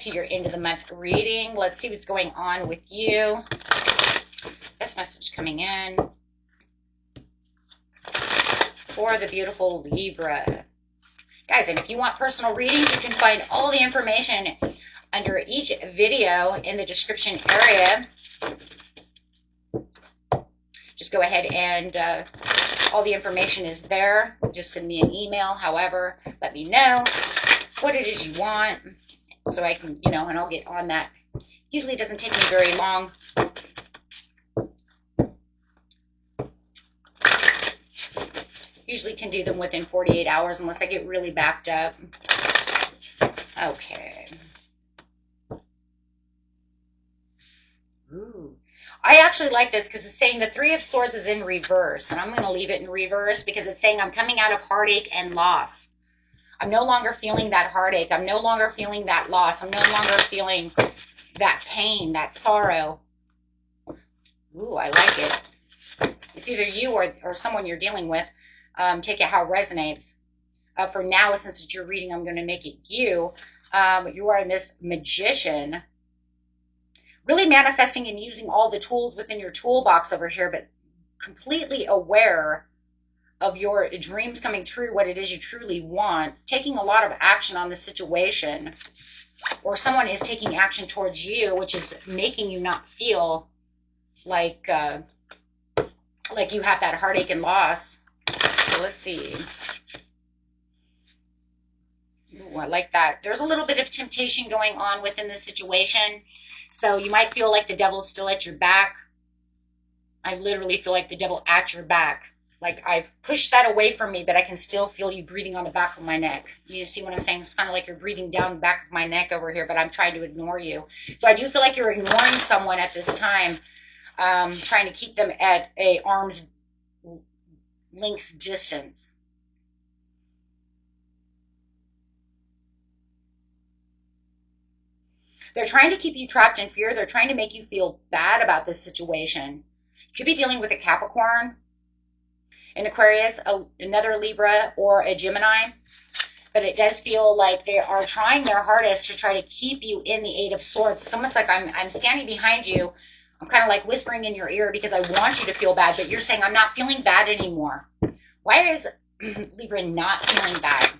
to your end of the month reading. Let's see what's going on with you. This message coming in for the beautiful Libra. Guys, and if you want personal readings, you can find all the information under each video in the description area. Just go ahead and all the information is there. Just send me an email. However, let me know what it is you want so I can, and I'll get on that. Usually it doesn't take me very long. Usually can do them within 48 hours unless I get really backed up. Okay. Ooh. I actually like this because it's saying the Three of Swords is in reverse, and I'm going to leave it in reverse because it's saying I'm coming out of heartache and loss. I'm no longer feeling that heartache. I'm no longer feeling that loss. I'm no longer feeling that pain, that sorrow. Ooh, I like it. It's either you or someone you're dealing with. Take it how it resonates. For now, since it's your reading, I'm going to make it you. You are this magician, really manifesting and using all the tools within your toolbox over here, but completely aware of your dreams coming true, what it is you truly want, taking a lot of action on the situation, or someone is taking action towards you, which is making you not feel like you have that heartache and loss. So let's see. Ooh, I like that. There's a little bit of temptation going on within this situation. So you might feel like the devil's still at your back. I literally feel like the devil at your back. Like I've pushed that away from me, but I can still feel you breathing on the back of my neck. You see what I'm saying? It's kind of like you're breathing down the back of my neck over here, but I'm trying to ignore you. So I do feel like you're ignoring someone at this time, trying to keep them at a arm's length distance. They're trying to keep you trapped in fear. They're trying to make you feel bad about this situation. You could be dealing with a Capricorn, an Aquarius, another Libra, or a Gemini. But it does feel like they are trying their hardest to try to keep you in the Eight of Swords. It's almost like I'm standing behind you. I'm kind of like whispering in your ear because I want you to feel bad, but you're saying, I'm not feeling bad anymore. Why is Libra not feeling bad?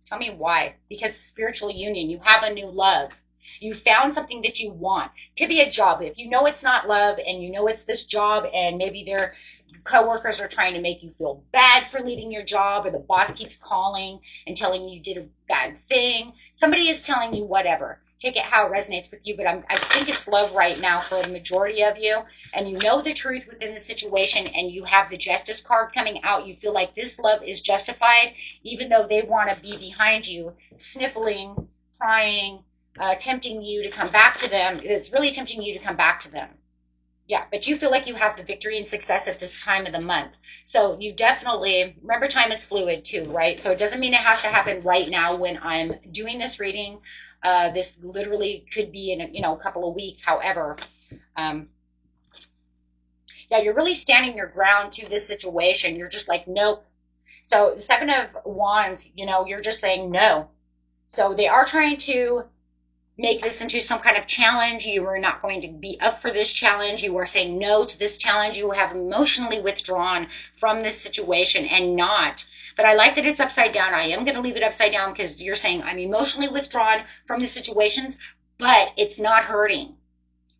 Tell me why. Because spiritual union, you have a new love. You found something that you want. It could be a job. If you know it's not love and you know it's this job and maybe their coworkers are trying to make you feel bad for leaving your job, or the boss keeps calling and telling you did a bad thing. Somebody is telling you whatever. Take it how it resonates with you, but I think it's love right now for the majority of you, and you know the truth within the situation, and you have the Justice card coming out. You feel like this love is justified, even though they want to be behind you, sniffling, crying, tempting you to come back to them. It's really tempting you to come back to them. Yeah, but you feel like you have the victory and success at this time of the month. So you definitely, remember time is fluid too, right? So it doesn't mean it has to happen right now when I'm doing this reading. This literally could be in a couple of weeks. However, yeah, you're really standing your ground to this situation. You're just like, nope. So the Seven of Wands, you're just saying no. So they are trying to make this into some kind of challenge. You are not going to be up for this challenge. You are saying no to this challenge. You have emotionally withdrawn from this situation and not. But I like that it's upside down. I am going to leave it upside down because you're saying I'm emotionally withdrawn from the situations, but it's not hurting,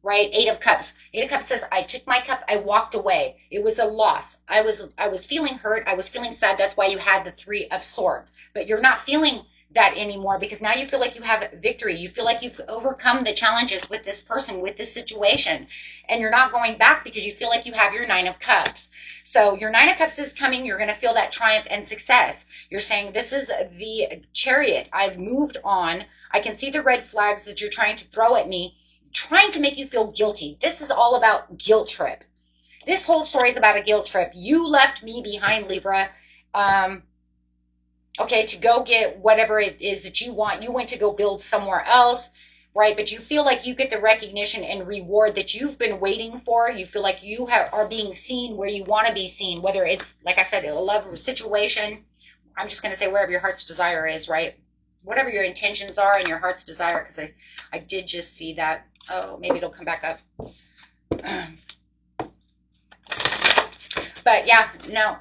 right? Eight of Cups. Eight of Cups says, I took my cup. I walked away. It was a loss. I was feeling hurt. I was feeling sad. That's why you had the Three of Swords. But you're not feeling that anymore because now you feel like you have victory. You feel like you've overcome the challenges with this person, with this situation, and you're not going back because you feel like you have your Nine of Cups. So your Nine of Cups is coming. You're going to feel that triumph and success. You're saying, this is the Chariot. I've moved on. I can see the red flags that you're trying to throw at me, trying to make you feel guilty. This is all about guilt trip. This whole story is about a guilt trip. You left me behind, Libra. Okay, to go get whatever it is that you want. You went to go build somewhere else, right? But you feel like you get the recognition and reward that you've been waiting for. You feel like you are being seen where you want to be seen, whether it's, like I said, a love situation. I'm just going to say wherever your heart's desire is, right? whatever your intentions are and your heart's desire, because I did just see that. Oh, maybe it'll come back up. But yeah, no.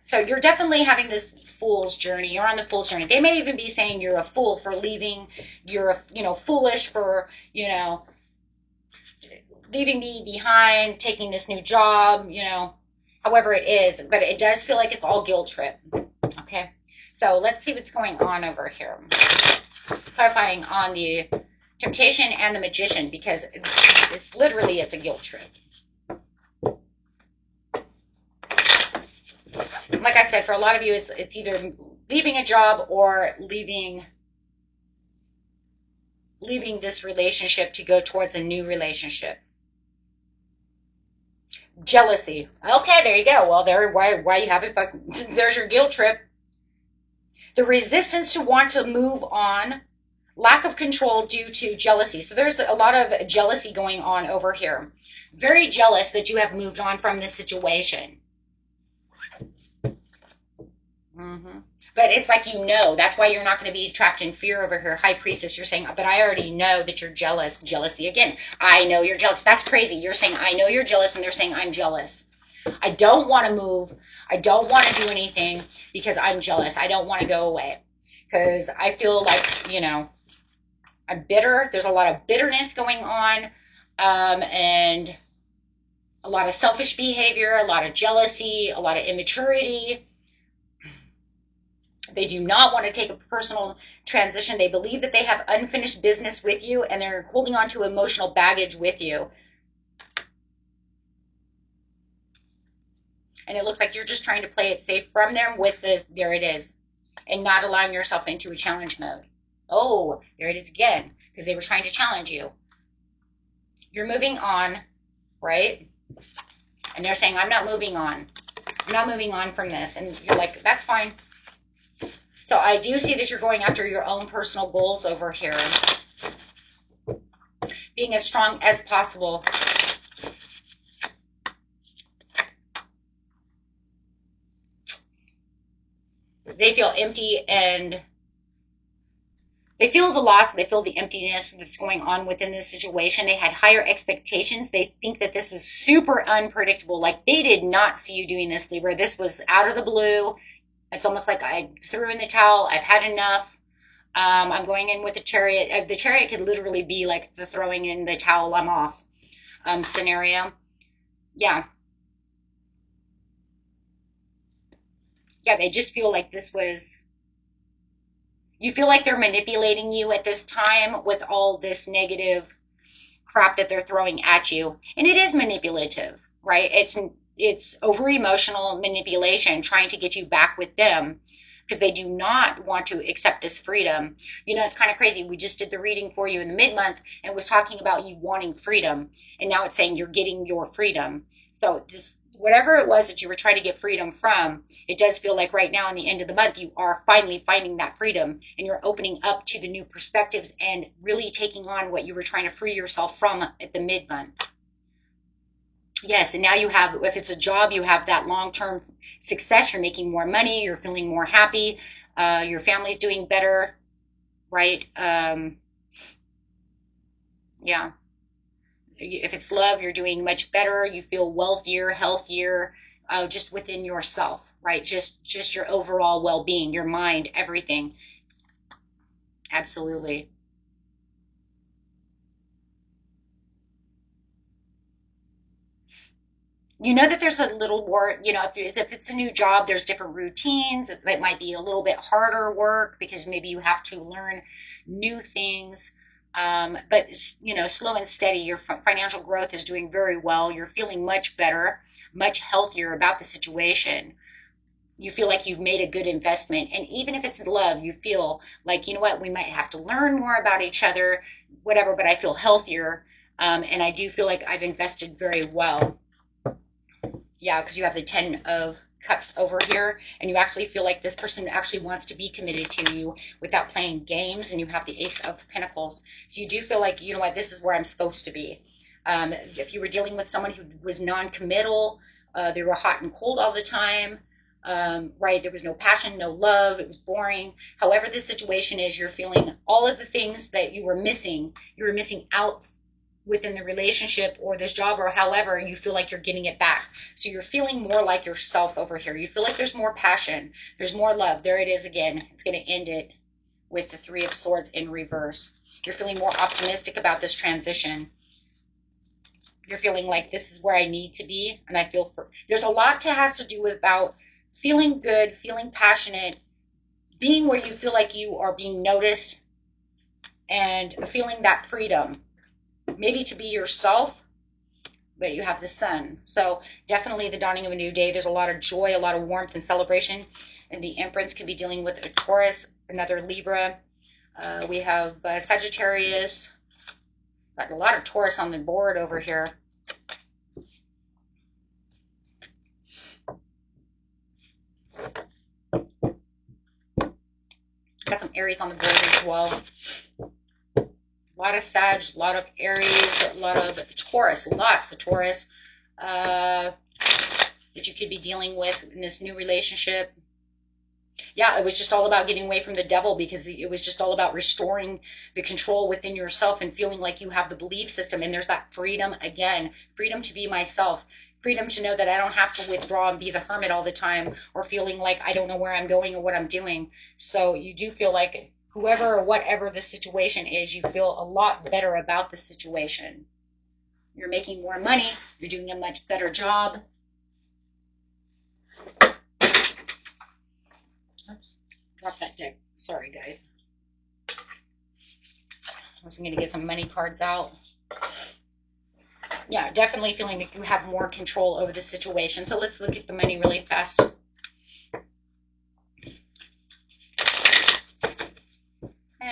So you're definitely having this fool's journey. You're on the fool's journey. They may even be saying you're a fool for leaving. You're, foolish for, leaving me behind, taking this new job, however it is. But it does feel like it's all guilt trip. Okay. So let's see what's going on over here. Clarifying on the temptation and the magician, because it's a guilt trip. Like I said, for a lot of you, it's either leaving a job or leaving this relationship to go towards a new relationship. Jealousy. Okay, there you go. Well, why you have it? There's your guilt trip. The resistance to want to move on. Lack of control due to jealousy. So there's a lot of jealousy going on over here. Very jealous that you have moved on from this situation. But it's like, that's why you're not going to be trapped in fear over here. High Priestess, you're saying, but I already know that you're jealous. Jealousy again. I know you're jealous. That's crazy. You're saying, I know you're jealous, and they're saying, I'm jealous. I don't want to move. I don't want to do anything because I'm jealous. I don't want to go away because I feel like, I'm bitter. There's a lot of bitterness going on, and a lot of selfish behavior, a lot of jealousy, a lot of immaturity. They do not want to take a personal transition. They believe that they have unfinished business with you, and they're holding on to emotional baggage with you. And it looks like you're just trying to play it safe from them with this, there it is, and not allowing yourself into a challenge mode. Oh, there it is again, because they were trying to challenge you. You're moving on, right? And they're saying, I'm not moving on. I'm not moving on from this. And you're like, that's fine. So I do see that you're going after your own personal goals over here. Being as strong as possible. They feel empty and they feel the loss. They feel the emptiness that's going on within this situation. They had higher expectations. They think that this was super unpredictable. Like they did not see you doing this, Libra. This was out of the blue. It's almost like I threw in the towel. I've had enough. I'm going in with the Chariot. The Chariot could literally be like the throwing in the towel, I'm off scenario. Yeah. Yeah, they just feel like this was... You feel like they're manipulating you at this time with all this negative crap that they're throwing at you. And it is manipulative, right? It's over emotional manipulation trying to get you back with them because they do not want to accept this freedom. It's kind of crazy. We just did the reading for you in the mid-month and was talking about you wanting freedom. And now it's saying you're getting your freedom. So this, whatever it was that you were trying to get freedom from, it does feel like right now in the end of the month, you are finally finding that freedom and you're opening up to the new perspectives and really taking on what you were trying to free yourself from at the mid-month. Yes, and now you have, if it's a job, you have that long-term success. You're making more money. You're feeling more happy. Your family's doing better, right? Yeah. If it's love, you're doing much better. You feel wealthier, healthier, just within yourself, right? Just your overall well-being, your mind, everything. Absolutely. You know that there's a little more, if it's a new job, there's different routines. It might be a little bit harder work because maybe you have to learn new things. But slow and steady, your financial growth is doing very well. You're feeling much better, much healthier about the situation. You feel like you've made a good investment. And even if it's love, you feel like, you know what, we might have to learn more about each other, whatever, but I feel healthier. And I do feel like I've invested very well. Yeah, because you have the 10 of Cups over here, and you actually feel like this person actually wants to be committed to you without playing games, and you have the Ace of Pentacles. So you do feel like, you know what, this is where I'm supposed to be. If you were dealing with someone who was non-committal, they were hot and cold all the time, right? There was no passion, no love. It was boring. However, this situation is, you're feeling all of the things that you were missing. You were missing out within the relationship or this job, or however you feel like you're getting it back. So you're feeling more like yourself over here. You feel like there's more passion, there's more love. There it is again. It's going to end it with the Three of Swords in reverse. You're feeling more optimistic about this transition. You're feeling like this is where I need to be, and I feel there's a lot that has to do with about feeling good, feeling passionate, being where you feel like you are being noticed, and feeling that freedom. Maybe to be yourself, but you have the sun. So definitely the dawning of a new day. There's a lot of joy, a lot of warmth and celebration. And the Empress could be dealing with a Taurus, another Libra. We have Sagittarius. Got a lot of Taurus on the board over here. Got some Aries on the board as well. A lot of Sag, a lot of Aries, a lot of Taurus, lots of Taurus that you could be dealing with in this new relationship. Yeah, it was just all about getting away from the devil, because it was just all about restoring the control within yourself and feeling like you have the belief system. And there's that freedom again, freedom to be myself, freedom to know that I don't have to withdraw and be the hermit all the time, or feeling like I don't know where I'm going or what I'm doing. So you do feel like whoever or whatever the situation is, you feel a lot better about the situation. You're making more money. You're doing a much better job. Oops, drop that deck. Sorry, guys. I was going to get some money cards out. Yeah, definitely feeling like you have more control over the situation. So let's look at the money really fast.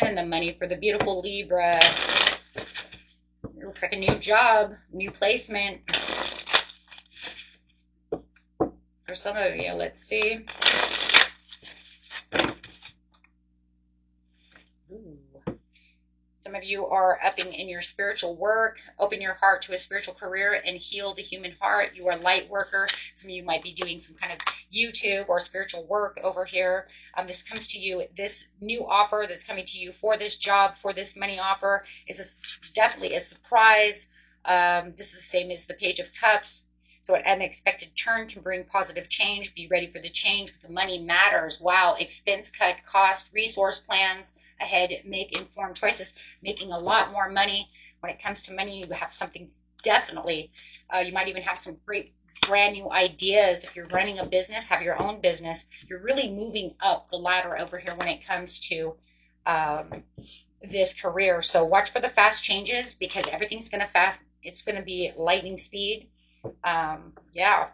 And the money for the beautiful Libra. It looks like a new job, new placement. For some of you, let's see. Ooh. Some of you are upping in your spiritual work. Open your heart to a spiritual career and heal the human heart. You are a light worker. Some of you might be doing some kind of YouTube or spiritual work over here. This comes to you. This new offer that's coming to you for this job, for this money offer, is definitely a surprise. This is the same as the Page of Cups. So an unexpected turn can bring positive change. Be ready for the change. The money matters. Wow. Expense cut, cost, resource plans ahead. Make informed choices. Making a lot more money. When it comes to money, you have something definitely. You might even have some great brand new ideas. If you're running a business, have your own business, you're really moving up the ladder over here when it comes to this career. So watch for the fast changes, because everything's going to fast. It's going to be lightning speed. Yeah,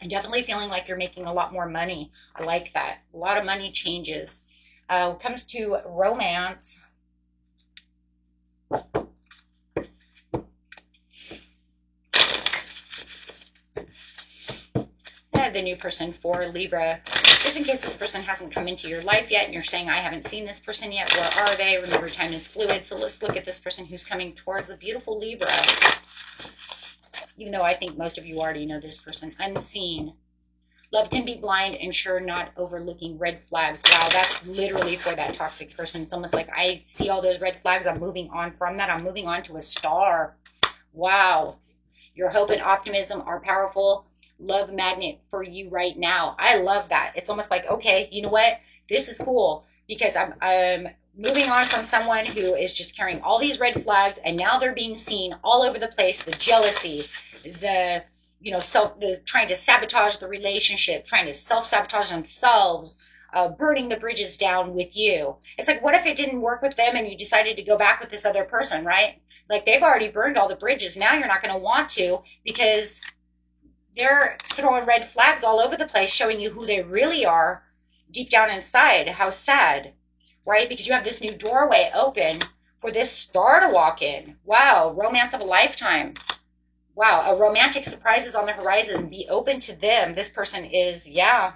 I'm definitely feeling like you're making a lot more money. I like that. A lot of money changes. When it comes to romance, the new person for Libra. Just in case this person hasn't come into your life yet and you're saying, I haven't seen this person yet, where are they? Remember, time is fluid. So let's look at this person who's coming towards the beautiful Libra. Even though I think most of you already know this person. Unseen. Love can be blind and sure, not overlooking red flags. Wow, that's literally for that toxic person. It's almost like I see all those red flags. I'm moving on from that. I'm moving on to a star. Wow. Your hope and optimism are powerful. Love magnet for you right now. I love that. It's almost like, okay, you know what? This is cool, because I'm moving on from someone who is just carrying all these red flags, and now they're being seen all over the place. The jealousy, the trying to sabotage the relationship, trying to self-sabotage themselves, burning the bridges down with you. It's like, what if it didn't work with them and you decided to go back with this other person, right? Like, they've already burned all the bridges. Now you're not going to want to, because they're throwing red flags all over the place, showing you who they really are deep down inside. How sad, right? Because you have this new doorway open for this star to walk in. Wow, romance of a lifetime. Wow, a romantic surprise is on the horizon. Be open to them. This person is, yeah.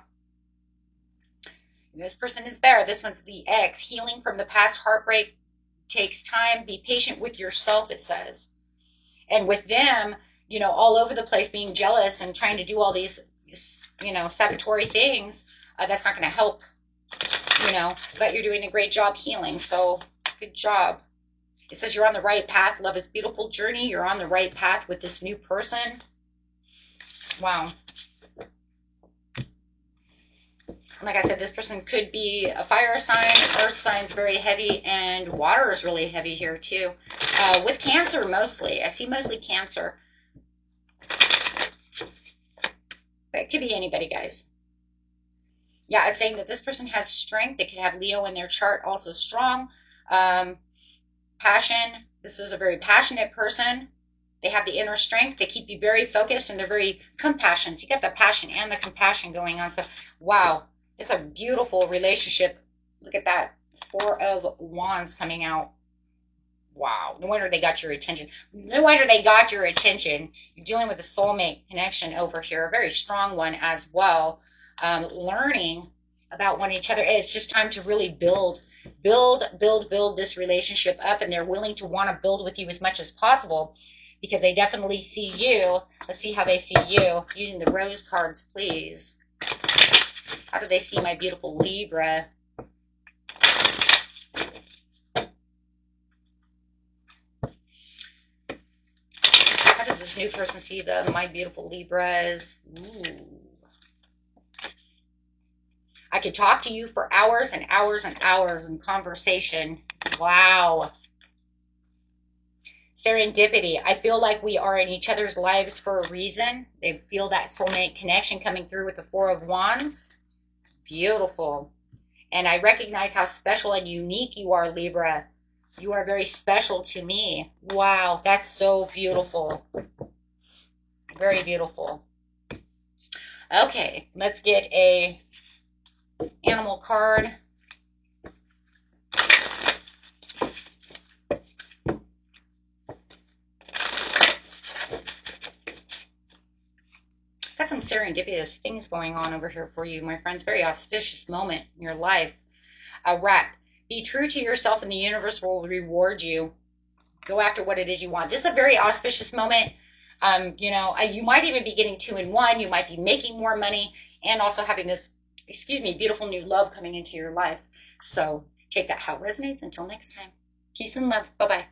This person is there. This one's the ex. Healing from the past heartbreak takes time. Be patient with yourself, it says. And with them, all over the place, being jealous and trying to do all this sabotory things, that's not going to help, but you're doing a great job healing. So good job. It says you're on the right path. Love is a beautiful journey. You're on the right path with this new person. Wow. Like I said, this person could be a fire sign. Earth sign's very heavy, and water is really heavy here too. With Cancer mostly. I see mostly Cancer. But it could be anybody, guys. Yeah, it's saying that this person has strength. They could have Leo in their chart, also strong. Passion. This is a very passionate person. They have the inner strength. They keep you very focused, and they're very compassionate. So you got the passion and the compassion going on. So, wow. It's a beautiful relationship. Look at that. 4 of Wands coming out. Wow. No wonder they got your attention. No wonder they got your attention. You're dealing with a soulmate connection over here. A very strong one as well. Learning about one each other. It's just time to really build this relationship up. And they're willing to want to build with you as much as possible because they definitely see you. Let's see how they see you. Using the rose cards, please. How do they see my beautiful Libra? How does this new person see my beautiful Libras? Ooh. I could talk to you for hours and hours and hours in conversation. Wow. Serendipity. I feel like we are in each other's lives for a reason. They feel that soulmate connection coming through with the 4 of Wands. Beautiful. And I recognize how special and unique you are, Libra. You are very special to me. Wow, that's so beautiful. Very beautiful. Okay, let's get a animal card. Got some serendipitous things going on over here for you, my friends. Very auspicious moment in your life. A rat. Be true to yourself and the universe will reward you. Go after what it is you want. This is a very auspicious moment. You might even be getting 2 in 1. You might be making more money and also having this, beautiful new love coming into your life. So take that how it resonates. Until next time. Peace and love. Bye-bye.